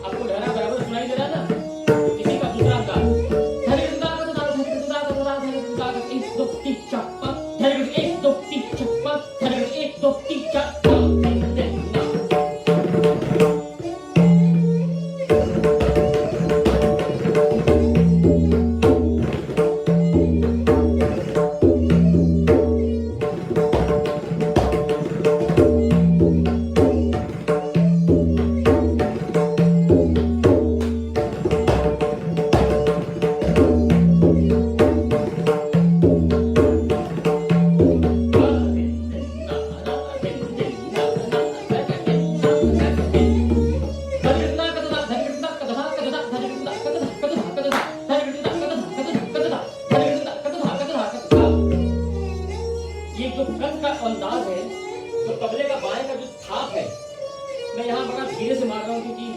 आपको लहरा बराबर सुनाई दे रहा है ना? इसी का दूसरा अंदाज। हरे कृष्णा कतला, हरे कृष्णा कतला, हरे कृष्णा कतला, 1 2 3 4 5, हरे कृष्णा 1 2 3 4 5, हरे कृष्णा 1 2 3 4 5 दिन दिन धा। ये जो कंठ का अंदाज है, तो तबले का बाएं का जो थाप है, मैं यहाँ बड़ा धीरे से मार रहा हूँ क्योंकि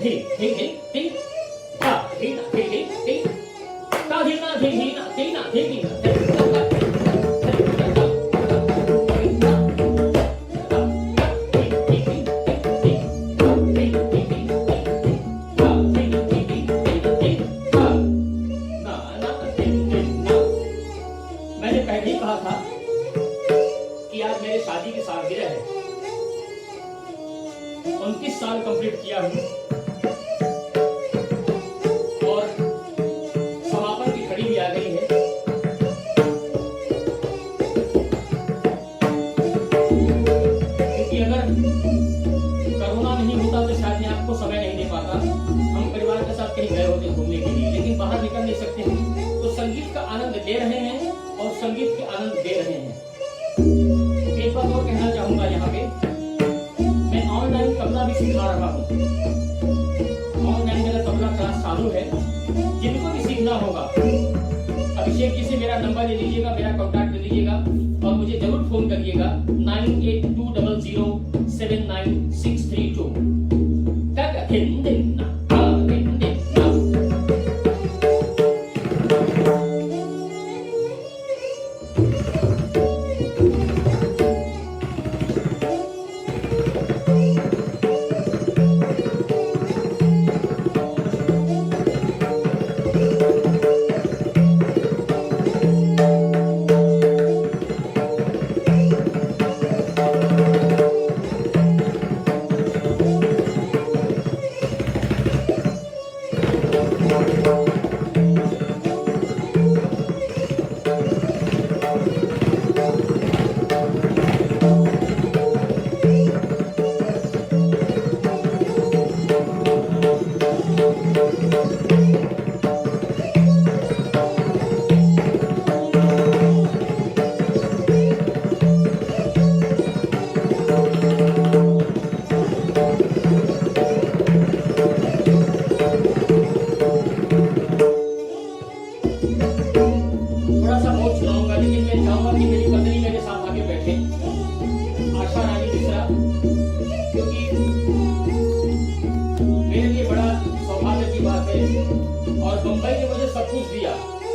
धी धी धी धी ता धी ना धी धी धी ता धी ना धी धी ना धी ना धी धी ना मैंने पहले ही कहा था कि आज मेरे शादी की सालगिरह है। 29 साल कंप्लीट किया हूं और समापन की घड़ी भी आ गई है। क्योंकि अगर कोरोना नहीं होता तो शायद मैं आपको समय नहीं दे पाता। हम परिवार के साथ कहीं गए होते घूमने के लिए, लेकिन बाहर निकल नहीं सकते हैं, तो संगीत का आनंद ले रहे हैं और संगीत के आनंद दे रहे हैं। एक बात और कहना चाहूंगा, यहाँ पे मैं ऑनलाइन तबला भी सिखा रहा हूँ। ऑनलाइन मेरा तबला क्लास चालू है। जिनको भी सीखना होगा, अभिषेक जी से मेरा नंबर ले लीजिएगा, मेरा कॉन्टैक्ट ले लीजिएगा और मुझे जरूर फोन करिएगा 9820079632।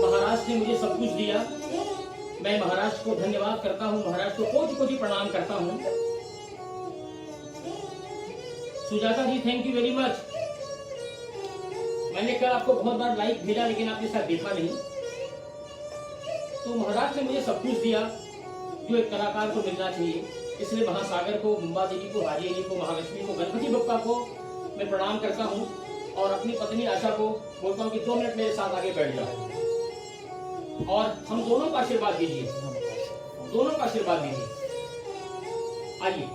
महाराष्ट्र ने मुझे सब कुछ दिया। मैं महाराष्ट्र को धन्यवाद करता हूँ, महाराष्ट्र को कोटि कोटि प्रणाम करता हूँ। सुजाता जी, थैंक यू वेरी मच। मैंने कल आपको बहुत बार लाइक भेजा, लेकिन आपने शायद देखा नहीं। तो महाराष्ट्र ने मुझे सब कुछ दिया जो एक कलाकार को मिलना चाहिए। इसलिए महासागर को, मुंबा देवी को, हाजी अली को, महालक्ष्मी को, गणपति बप्पा को मैं प्रणाम करता हूँ और अपनी पत्नी आशा को बोलता हूँ कि 2 मिनट मेरे साथ आगे बैठ जाओ और हम दोनों का आशीर्वाद दीजिए, दोनों का आशीर्वाद दीजिए। आइए।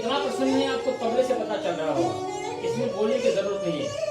इतना प्रसन्न है आपको तबले से पता चल रहा होगा, इसमें बोलने की जरूरत नहीं है।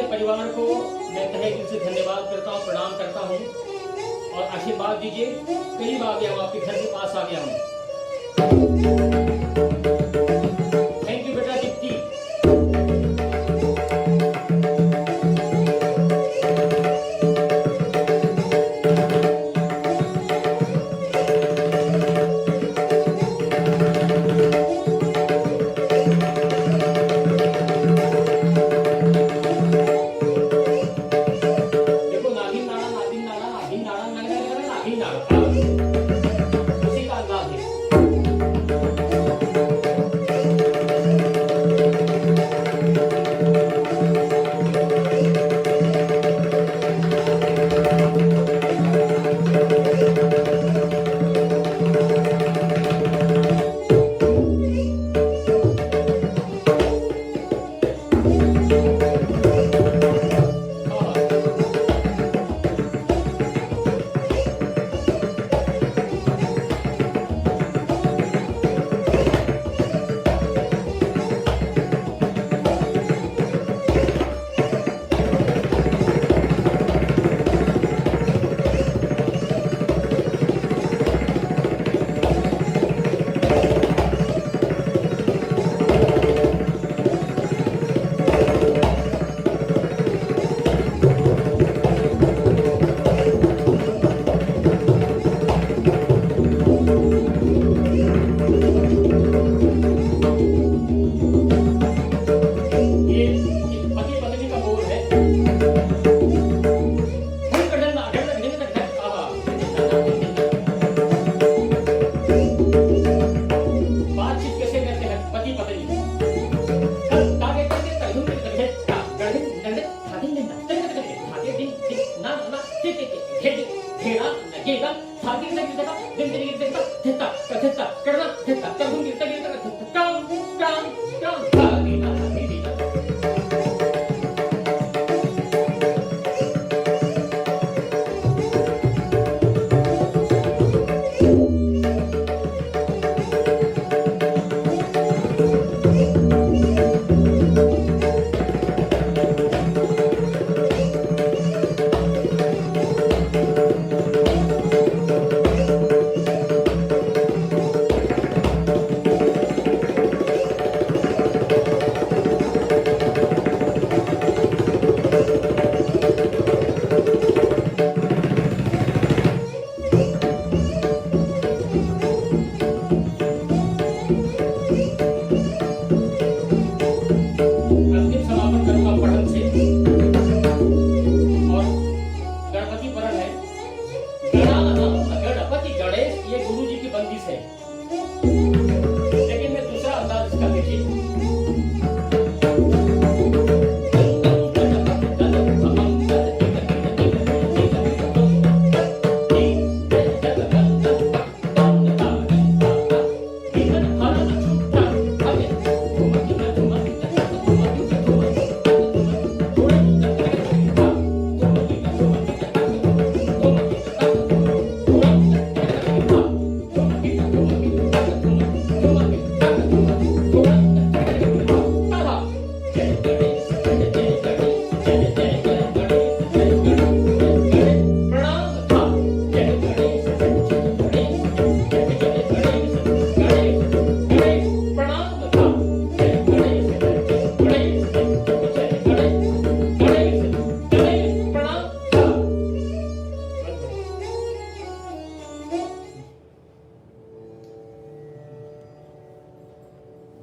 परिवार को मैं तहे दिल से धन्यवाद करता हूँ, प्रणाम करता हूँ और आशीर्वाद दीजिए। करीब आ गया हूँ, आपके घर के पास आ गया हूँ। थैंक यू बेटा दीप्ति। उसी का अंदाज है।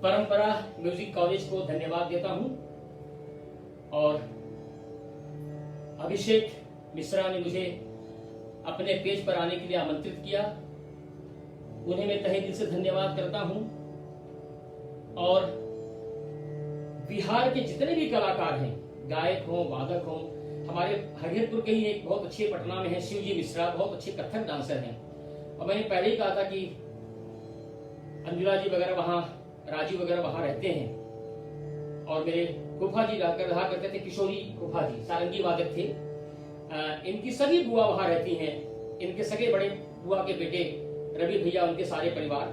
परंपरा म्यूजिक कॉलेज को धन्यवाद देता हूं और अभिषेक मिश्रा ने मुझे अपने पेज पर आने के लिए आमंत्रित किया, उन्हें मैं तहे दिल से धन्यवाद करता हूं। और बिहार के जितने भी कलाकार हैं, गायक हों, वादक हों, हमारे हरिहरपुर के ही एक बहुत अच्छे पटना में है शिवजी मिश्रा, बहुत अच्छे कथक डांसर हैं। और मैंने पहले ही कहा था कि अंजुला जी वगैरह वहाँ, राजीव वगैरह वहाँ रहते हैं। और मेरे फूफा जी रहा करते थे, किशोरी फूफा जी सारंगी वादक थे। इनकी सभी बुआ वहाँ रहती हैं, इनके सगे बड़े बुआ के बेटे रवि भैया, उनके सारे परिवार।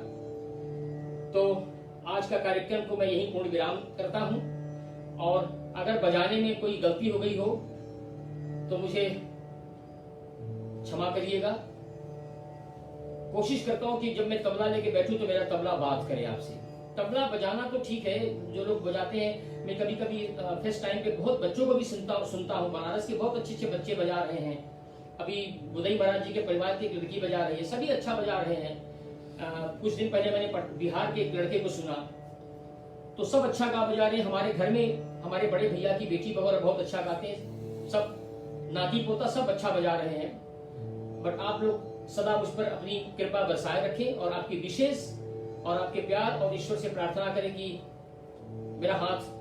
तो आज का कार्यक्रम को मैं यहीं पूर्ण विराम करता हूं, और अगर बजाने में कोई गलती हो गई हो तो मुझे क्षमा करिएगा। कोशिश करता हूं कि जब मैं तबला लेके बैठूं तो मेरा तबला बात करे आपसे। तबला बजाना तो ठीक है, जो लोग बजाते हैं, मैं कभी कभी फेस्ट टाइम पे बहुत बच्चों को भी सुनता हूँ। बनारस के बहुत अच्छे अच्छे बच्चे बजा रहे हैं। अभी बुदई महाराज जी के परिवार की एक लड़की बजा रही है, सभी अच्छा बजा रहे हैं। कुछ दिन पहले मैंने बिहार के एक लड़के को सुना, तो सब अच्छा गा बजा रहे हैं। हमारे घर में हमारे बड़े भैया की बेटी वगैरह बहुत अच्छा गाते हैं, सब नाती पोता सब अच्छा बजा रहे हैं। बट आप लोग सदा मुझ पर अपनी कृपा बरसाए रखें, और आपकी विशेष और आपके प्यार और ईश्वर से प्रार्थना करें कि मेरा हाथ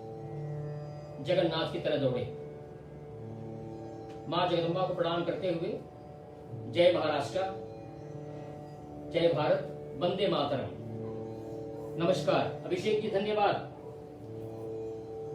जगन्नाथ की तरह दौड़े। मां जगदम्बा को प्रणाम करते हुए जय महाराष्ट्र, जय भारत, वंदे मातरम। नमस्कार। अभिषेक जी धन्यवाद।